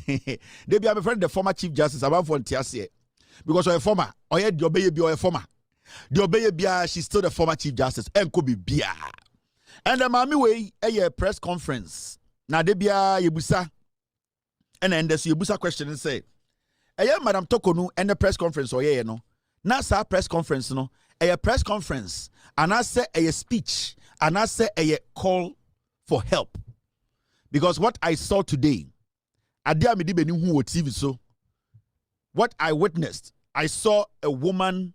They be my friend, the former Chief Justice, about for Tiasie. Because you're a former, or yet the obey be a former. The obey bia, she's still the former Chief Justice, and could be bia. And the mommy way a press conference. Now they bia yebusa. And then there's yebusa question and say, Madam Tokonu and the press conference or no. Now sa press conference no. A press conference and I say a speech and I say a call for help. Because what I saw today, TV so what I witnessed, I saw a woman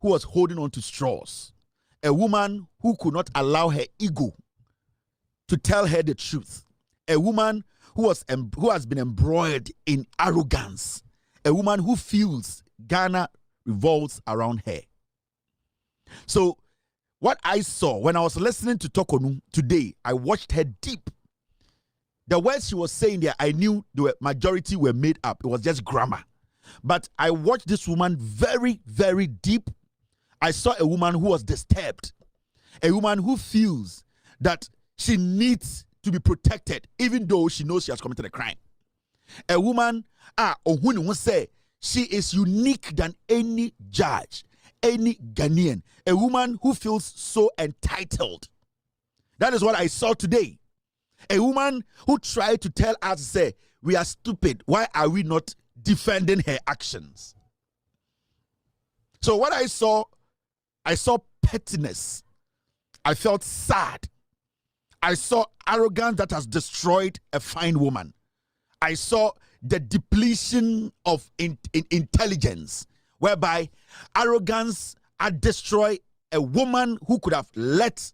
who was holding on to straws, a woman who could not allow her ego to tell her the truth, a woman who has been embroiled in arrogance, a woman who feels Ghana revolves around her. So what I saw when I was listening to Tokonu today, I watched her deep. The words she was saying there, I knew the majority were made up. It was just grammar. But I watched this woman very, very deep. I saw a woman who was disturbed. A woman who feels that she needs to be protected, even though she knows she has committed a crime. A woman, who will say, she is unique than any judge, any Ghanaian. A woman who feels so entitled. That is what I saw today. A woman who tried to tell us, say, we are stupid. Why are we not defending her actions? So what I saw pettiness. I felt sad. I saw arrogance that has destroyed a fine woman. I saw the depletion of intelligence, whereby arrogance had destroyed a woman who could have let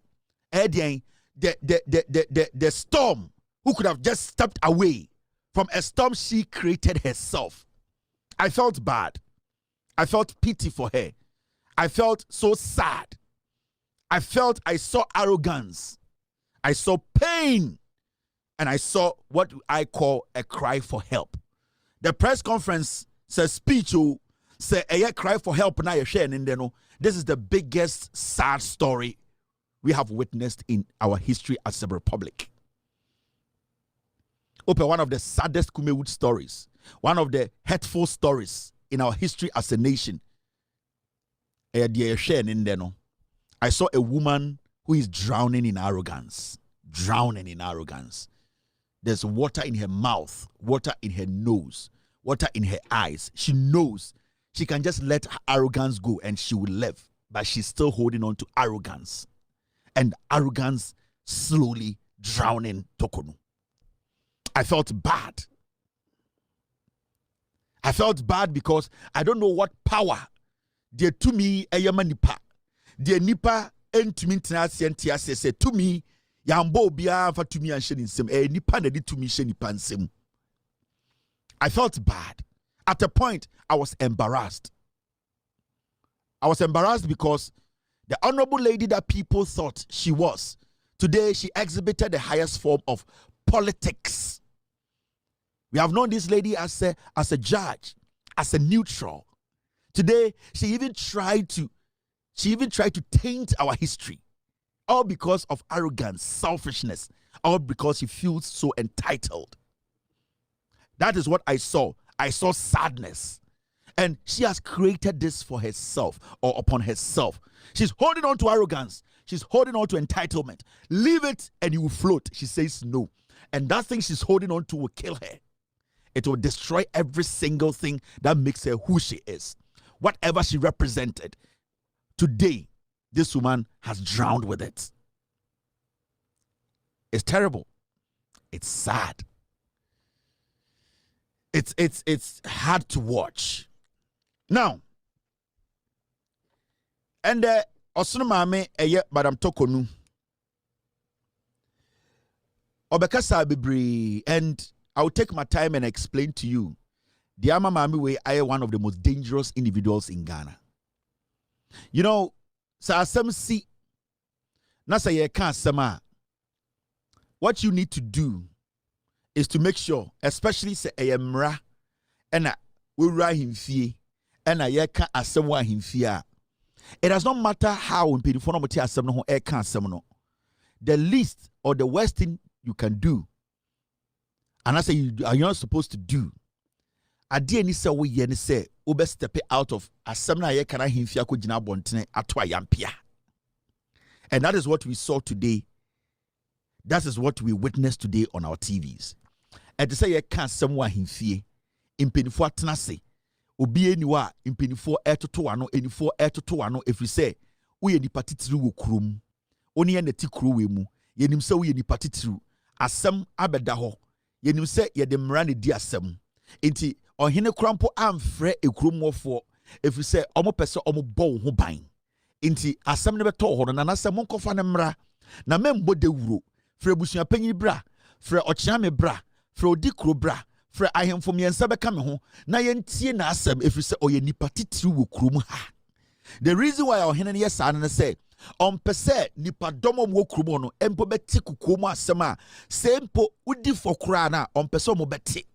the storm, who could have just stepped away from a storm she created herself. I felt bad. I felt pity for her. I felt so sad. I saw arrogance. I saw pain. And I saw what I call a cry for help. The press conference says speech say a cry for help now you're sharing. This is the biggest sad story we have witnessed in our history as a republic. One of the saddest Kumewood stories, one of the hurtful stories in our history as a nation. I saw a woman who is drowning in arrogance. Drowning in arrogance. There's water in her mouth, water in her nose, water in her eyes. She knows she can just let her arrogance go and she will live. But she's still holding on to arrogance. And arrogance slowly drowning Tokonu. I felt bad. I felt bad because I don't know what power they to me a nipa. The nipa entumi tenase entiase say to me yambo bia fa to me anhye nsem nipa na de to me hye nipa nsem. I felt bad. At a point I was embarrassed. I was embarrassed because the honorable lady that people thought she was, today she exhibited the highest form of politics. We have known this lady as a judge, as a neutral. Today she even tried to taint our history, all because of arrogance, selfishness, all because she feels so entitled. That is what I saw. I saw sadness. And she has created this for herself or upon herself. She's holding on to arrogance. She's holding on to entitlement. Leave it and you will float. She says no. And that thing she's holding on to will kill her. It will destroy every single thing that makes her who she is. Whatever she represented. Today, this woman has drowned with it. It's terrible. It's sad. It's hard to watch. Now, and Osuna Madam Tokonu Obekasa Bibri, and I will take my time and explain to you the Ama Mami way I am one of the most dangerous individuals in Ghana. You know, sa asem si na sa ye kan asema. What you need to do is to make sure, especially say ayemra and we write him fee and ye kan asem wa him fee. It does not matter how in pedifo no asem no e kan asem no. The least or the worst thing you can do And I say you're not supposed to do. Ade ni se wo ye ni se obe step out of asem na ye kana himfia ko gina bontene ato ayampia. And that is what we saw today. That is what we witnessed today on our TVs. And to say ye can somewhere himfie impenifo atena se obi eniwa impenifo etoto ano enifo etoto ano if we say wo ye nipa titiri wo kurom oni ye nati kuro we mu ye nim se wo ye nipa titiri asem abeda ho ye nim se ye de mra ne di asem enti ohene krampo amfrɛ ekuromofo if we say omo pese omo bɔ ho ban enti asem ne beto ho na na asem nkofa ne mra na membo de wuro frɛ busua panyin bra frɛ ɔkyeame bra frɛ odi kuro bra frɛ ahemfo miensa bɛka me ho na yentie na asem if we say oye nipa titiri wo kurom ha. The reason why ohene ne yesa ne say pese nipa domo mo kurom no empo beti kukuo mu asem a sempo udi fokura na pese mo beti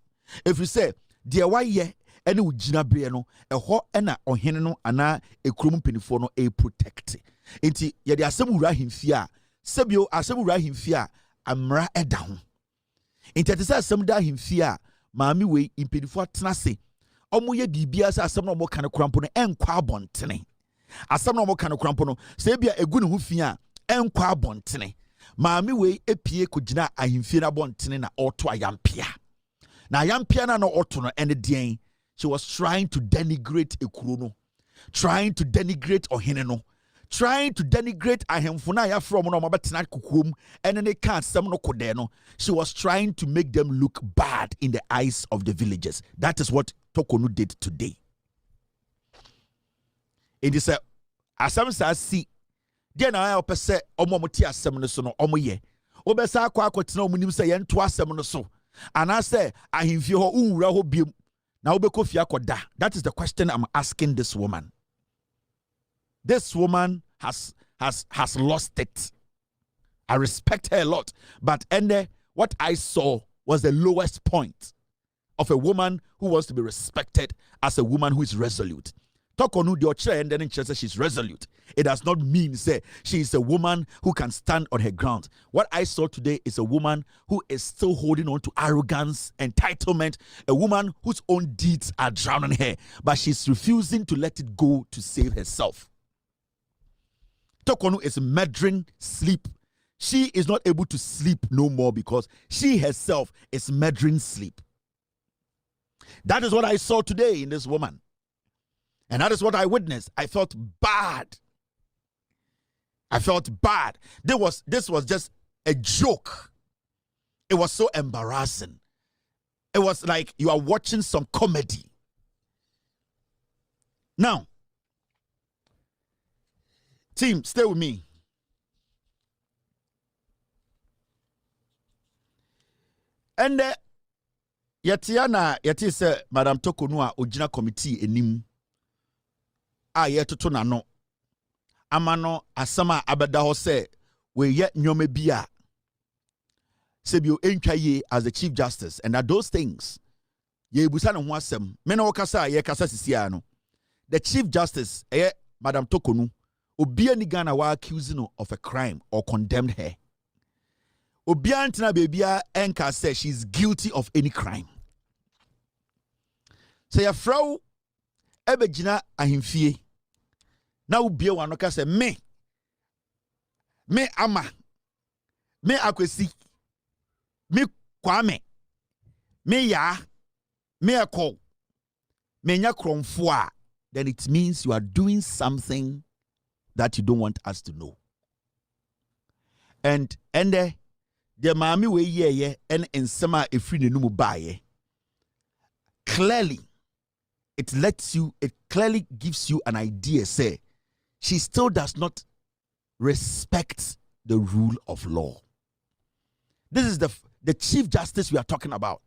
if we say de waye ene ugina bre no eho na ohene no ana ekurum penifo no e protect enti ye de asem wura himfie a sebio asem wura himfie a amra eda ho enti te say asem da himfie a maami we impenifo atena se omo ye bibia say asem no mo kan krampo no enkwa abontene asem no mo kan krampo no se bia egu ne ho fi a enkwa abontene maami we epie kogina ahimfie na abontene na auto ayampia na ayampia na no auto no ene den. She was trying to denigrate ekuro no, trying to denigrate ohene no, trying to denigrate ahemfo na ya from no mabetena kukuom ene ne ka asem no kode no. She was trying to make them look bad in the eyes of the villagers. That is what Tokonu did today. It is a asem sa si de na ya opese omo moti asem no so no omo ye obesa akotena omunim se ye nto asem no so ana se ahemfie ho unwura ho biem na obeko fia koda. That is the question I'm asking this woman. This woman has lost it. I respect her a lot, but what I saw was the lowest point of a woman who wants to be respected as a woman who is resolute. Tokonu the oche and then she's resolute. It does not mean say she is a woman who can stand on her ground. What I saw today is a woman who is still holding on to arrogance, entitlement, a woman whose own deeds are drowning her, but she's refusing to let it go to save herself. Tokonu is murdering sleep. She is not able to sleep no more because she herself is murdering sleep. That is what I saw today in this woman. And that is what I witnessed. I felt bad. I felt bad. This was just a joke. It was so embarrassing. It was like you are watching some comedy. Now, team, stay with me. And yeti se Madam Tokonu a ojina committee enim a yetoto na no amano asama abeda ho se we ye nyome bia sebio entwaye as the Chief Justice, and that those things ye busa ne ho asem me na wokasa ye kasa sisia no the Chief Justice Madam Tokonu obia ni Ghana wa accusing no of a crime or condemned her. Obia ntina bebia enka say she's guilty of any crime. Say a frau ebegina ahimfie na ubie wano ka say me ama me akwesi me kwame me ya me ekol me nya kromfo a, then it means you are doing something that you don't want us to know. And the mami we ye and ensema efri ne numu baye. Clearly it clearly gives you an idea, say, she still does not respect the rule of law. This is the Chief Justice we are talking about.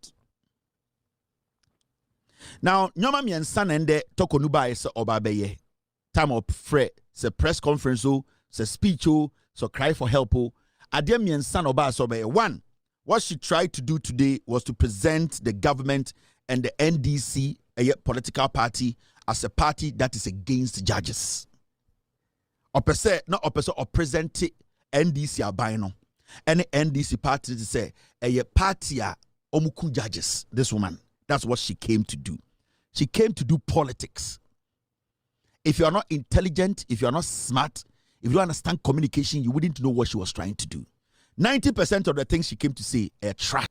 Now, nyoma miensa nende Tokonu ba ese obabeye. Time of se press conference se speech so cry for help Adem miensa oba sobeye. One, what she tried to do today was to present the government and the NDC, a political party, as a party that is against judges. Opese or present NDC abino. Any NDC party to say a party Omuku judges. This woman, that's what she came to do. She came to do politics. If you are not intelligent, if you are not smart, if you don't understand communication, you wouldn't know what she was trying to do. 90% of the things she came to say are trash.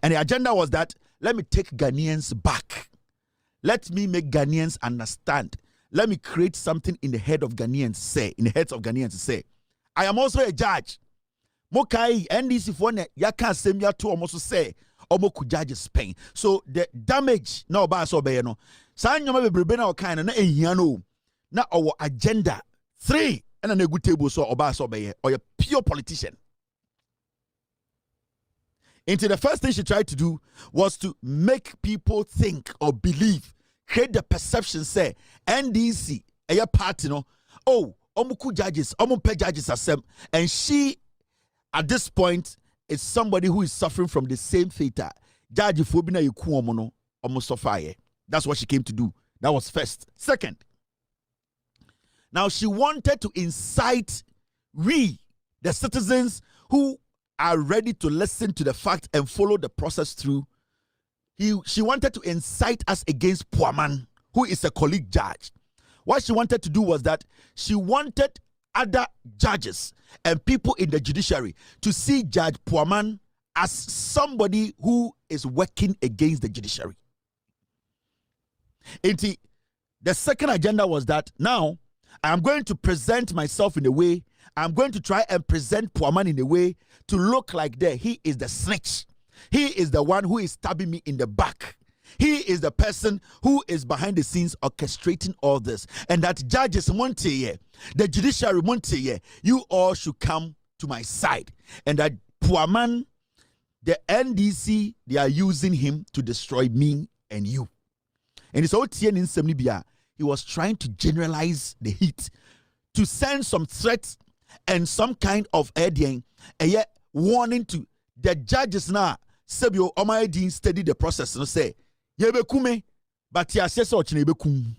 And the agenda was that, let me take Ghanaians back. Let me make Ghanaians understand. Let me create something in the head of Ghanaians say, I am also a judge. Mokai NDC for ne yaka semya to almost say omoku judges pain. So the damage na oba so be no. Sa nyoma bebrebe na okan na ehia no. Na our agenda 3 and a good table so oba so be or a pure politician. Into the first thing she tried to do was to make people think or believe, create the perception say NDC a party no. Oh, omoku judges, omope judges asem, and she at this point is somebody who is suffering from the same fate. Judge phobia you kuomono almost suffer. That's what she came to do. That was first. Second, now she wanted to incite we, the citizens who are ready to listen to the fact and follow the process through. She wanted to incite us against Puaman, who is a colleague judge. What she wanted to do was that she wanted other judges and people in the judiciary to see Judge Puaman as somebody who is working against the judiciary. The second agenda was that now I'm going to present myself in a way, I'm going to try and present Puaman in a way to look like that he is the snitch. He is the one who is stabbing me in the back. He is the person who is behind the scenes orchestrating all this. And that judges Monte, the judiciary Monte, you all should come to my side. And that Puaman, the NDC, they are using him to destroy me and you. And it's all TN in Semnibia. He was trying to generalize the heat, to send some threats and some kind of warning to the judges now. Sebio Omaidin study the process and say, Yebekume, but Yasesa Ochnebekum.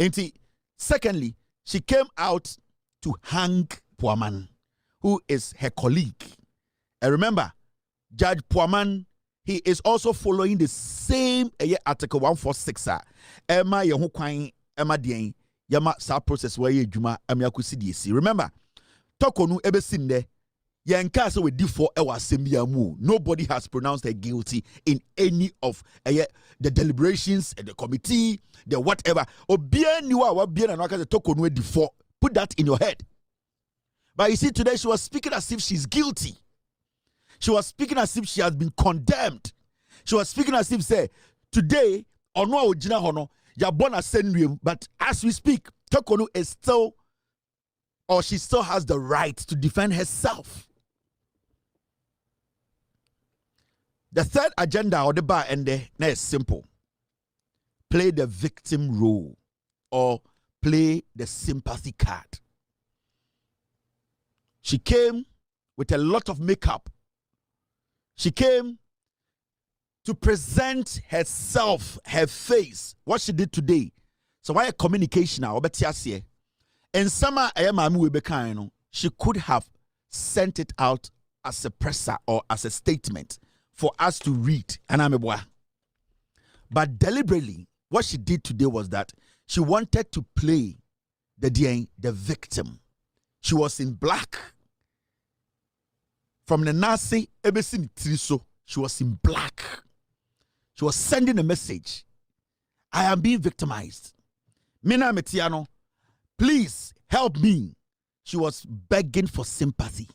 And secondly, she came out to hang Puaman, who is her colleague. And remember, Judge Puaman, he is also following the same Article 146. Emma Yahukwain, Emma Dien, Yama sa process where you Juma Amiakusi DC. Remember, Tokonu Ebesinde. Nobody has pronounced her guilty in any of the deliberations, the committee, the whatever. Put that in your head. But you see, today she was speaking as if she's guilty. She was speaking as if she has been condemned. She was speaking as if, say, today, but as we speak, Tokonu is still, or she still has the right to defend herself. The third agenda or the bar and the is simple. Play the victim role or play the sympathy card. She came with a lot of makeup. She came to present herself, her face, what she did today. So why a communication now? And summer she could have sent it out as a presser or as a statement for us to read. But deliberately, what she did today was that she wanted to play the victim. She was in black. From the Nazi, she was in black. She was sending a message. I am being victimized. Mina Metiano, please help me. She was begging for sympathy.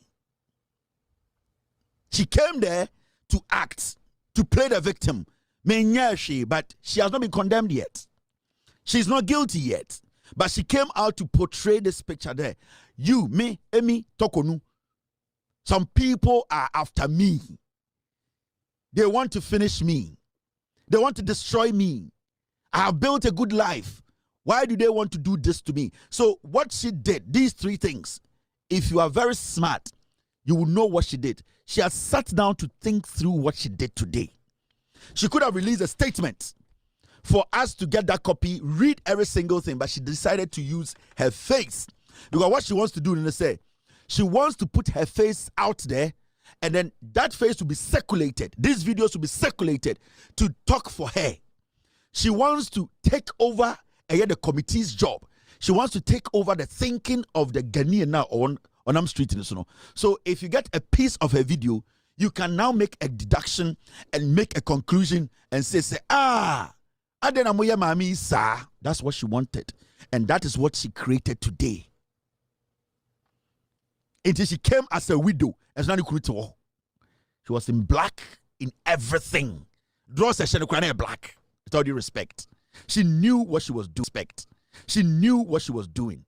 She came there to act, to play the victim. But she has not been condemned yet. She's not guilty yet. But she came out to portray this picture there. You, me, Emi, Tokonu. Some people are after me. They want to finish me. They want to destroy me. I have built a good life. Why do they want to do this to me? So what she did, these three things, if you are very smart, you will know what she did. She has sat down to think through what she did today. She could have released a statement for us to get that copy, read every single thing, but she decided to use her face. Because what she wants to do, say, she wants to put her face out there And then that face will be circulated. These videos will be circulated to talk for her. She wants to take over the committee's job. She wants to take over the thinking of the Ghanaian now on Street. So if you get a piece of her video, you can now make a deduction and make a conclusion and say, that's what she wanted. And that is what she created today. Until she came as a widow. She was in black in everything. Draw session black. With all due respect. She knew what she was doing. She knew what she was doing.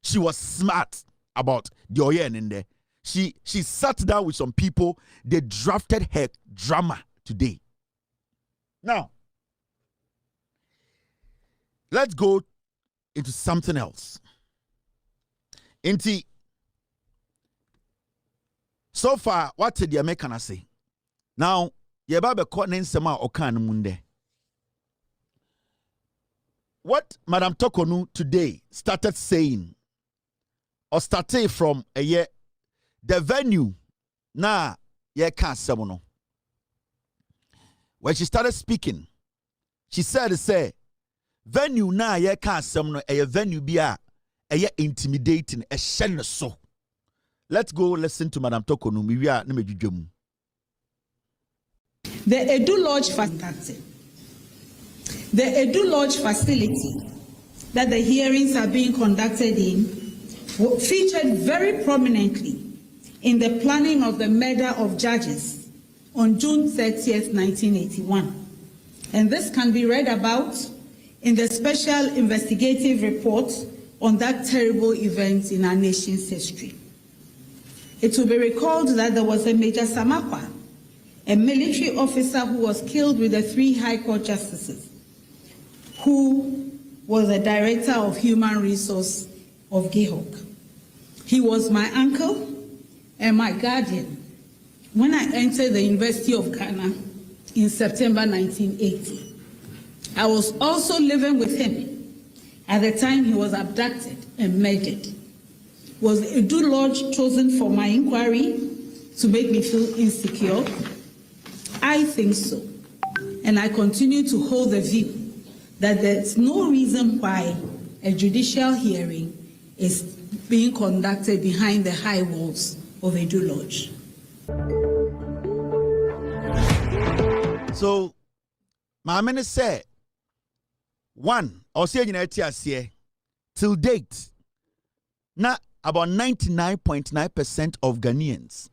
She was smart about the Oyen in there. She sat down with some people. They drafted her drama today. Now, let's go into something else. So far, what did the American say? Now, Yebabe Kotnen Sema Okan Munde. What Madam Tokonu today started saying, or started from a year, the venue, na ye can't semono. When she started speaking, she said, venue na ye can't semono, a venue bia, a ye intimidating, a shen so. Let's go listen to Madam Tokonu. The Edu Lodge facility. The Edu Lodge facility that the hearings are being conducted in featured very prominently in the planning of the murder of judges on June 30th, 1981. And this can be read about in the special investigative report on that terrible event in our nation's history. It will be recalled that there was a Major Samakwa, a military officer who was killed with the 3 High Court justices, who was the director of human resource of GIHOC. He was my uncle and my guardian when I entered the University of Ghana in September 1980. I was also living with him at the time he was abducted and murdered. Was Edu Lodge chosen for my inquiry to make me feel insecure? I think so. And I continue to hold the view that there's no reason why a judicial hearing is being conducted behind the high walls of Edu Lodge. So, my man said, one, I'll say you till date, now about 99.9% of Ghanaians,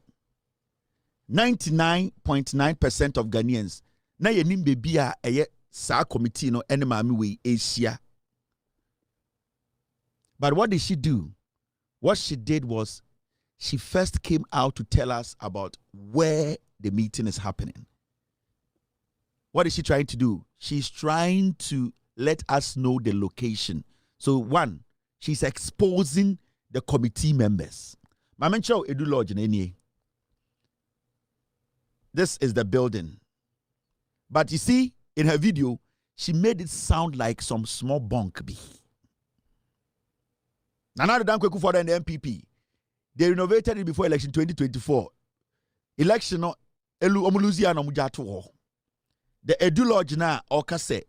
99.9% of Ghanaians, na ye nim bebi a eye sa committee no ene maami we Asia. But what did she do? What she did was she first came out to tell us about where the meeting is happening. What is she trying to do? She's trying to let us know the location. So one, she's exposing the committee members. Mamencho Edu Lodge in this is the building. But you see, in her video, she made it sound like some small bunk be. Nana Dankwe Kufuor and the MPP, they renovated it before election 2024. Election no elu omuluzia no mujatu. The Edu Lodge na okase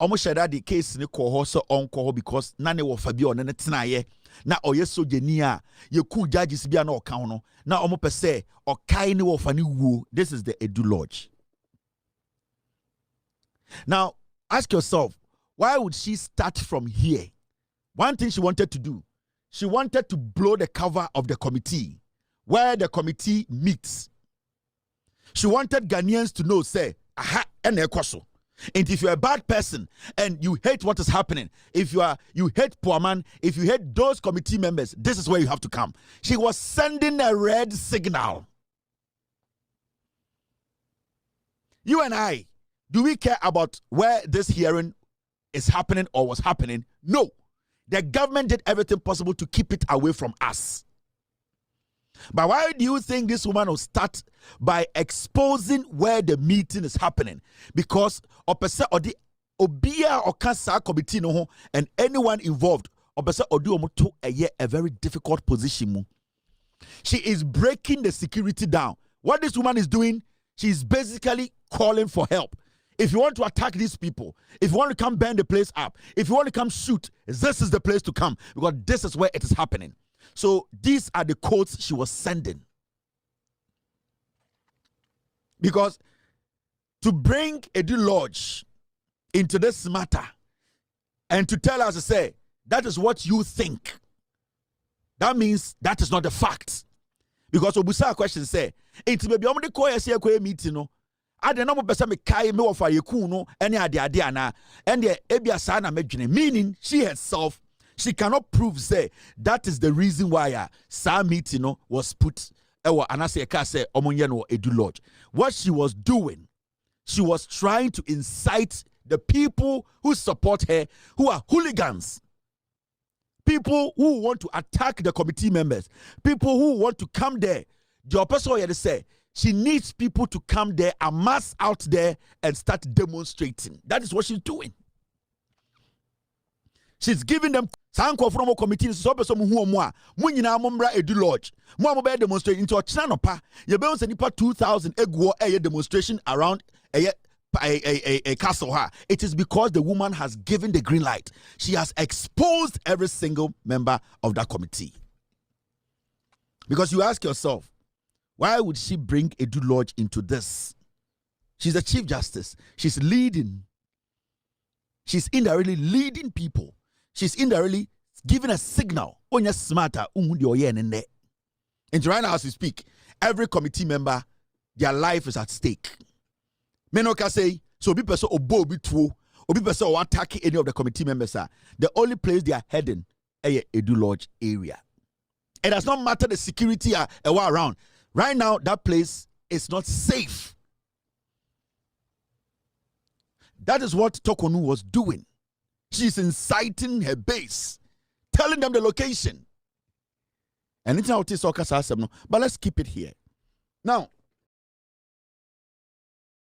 omo sheda the case ni ko so onko because nane wo Fabio ne tenaye na oye sojeni a ye ku judges bia na oka no na omo pese okai ni wo fani wuo. This is the Edu Lodge. Now ask yourself, why would she start from here? One thing she wanted to do, she wanted to blow the cover of the committee where the committee meets. She wanted Ghanaians to know, say, aha, and if you're a bad person and you hate what is happening, if you hate poor man, if you hate those committee members, this is where you have to come. She was sending a red signal. You and I, do we care about where this hearing is happening or was happening? No. The government did everything possible to keep it away from us. But why do you think this woman will start by exposing where the meeting is happening? Because opesa odi obia okasa committee no and anyone involved opesa odi omo to a very difficult position mu. She is breaking the security down. What this woman is doing, she's basically calling for help. If you want to attack these people, if you want to come burn the place up, if you want to come shoot, this is the place to come, because this is where it is happening. So these are the codes she was sending. Because to bring Edu Lodge into this matter and to tell us to say, that is what you think, that means that is not the fact. Because Obusa question say, it may be only call meeting, no. I don't know person me kai me of yeku no any ade ana and the ebia sana medwene, meaning she herself, she cannot prove say that is the reason why sa meeting no was put ewa anase ka say omonye no Edu Lodge. What she was doing, she was trying to incite the people who support her, who are hooligans, people who want to attack the committee members, people who want to come there. The person here say she needs people to come there, amass out there, and start demonstrating. That is what she's doing. She's giving them sanko from a committee so person who mo nyina mombra Edu Lodge. Mo be demonstrate into China no pa. Ye be on nipa 2000 egwo a demonstration around a castle ha. It is because the woman has given the green light. She has exposed every single member of that committee. Because you ask yourself, why would she bring Edu Lodge into this? She's the Chief Justice. She's leading. She's indirectly leading people. She's indirectly giving a signal. On your smarter, and right now as we speak, every committee member, their life is at stake. Menoka say, so be person obo be true, or be person or attack any of the committee members are. The only place they are heading is Edu Lodge area. It does not matter the security around. Right now, that place is not safe. That is what Tokonu was doing. She's inciting her base, telling them the location. And it's not but let's keep it here. Now,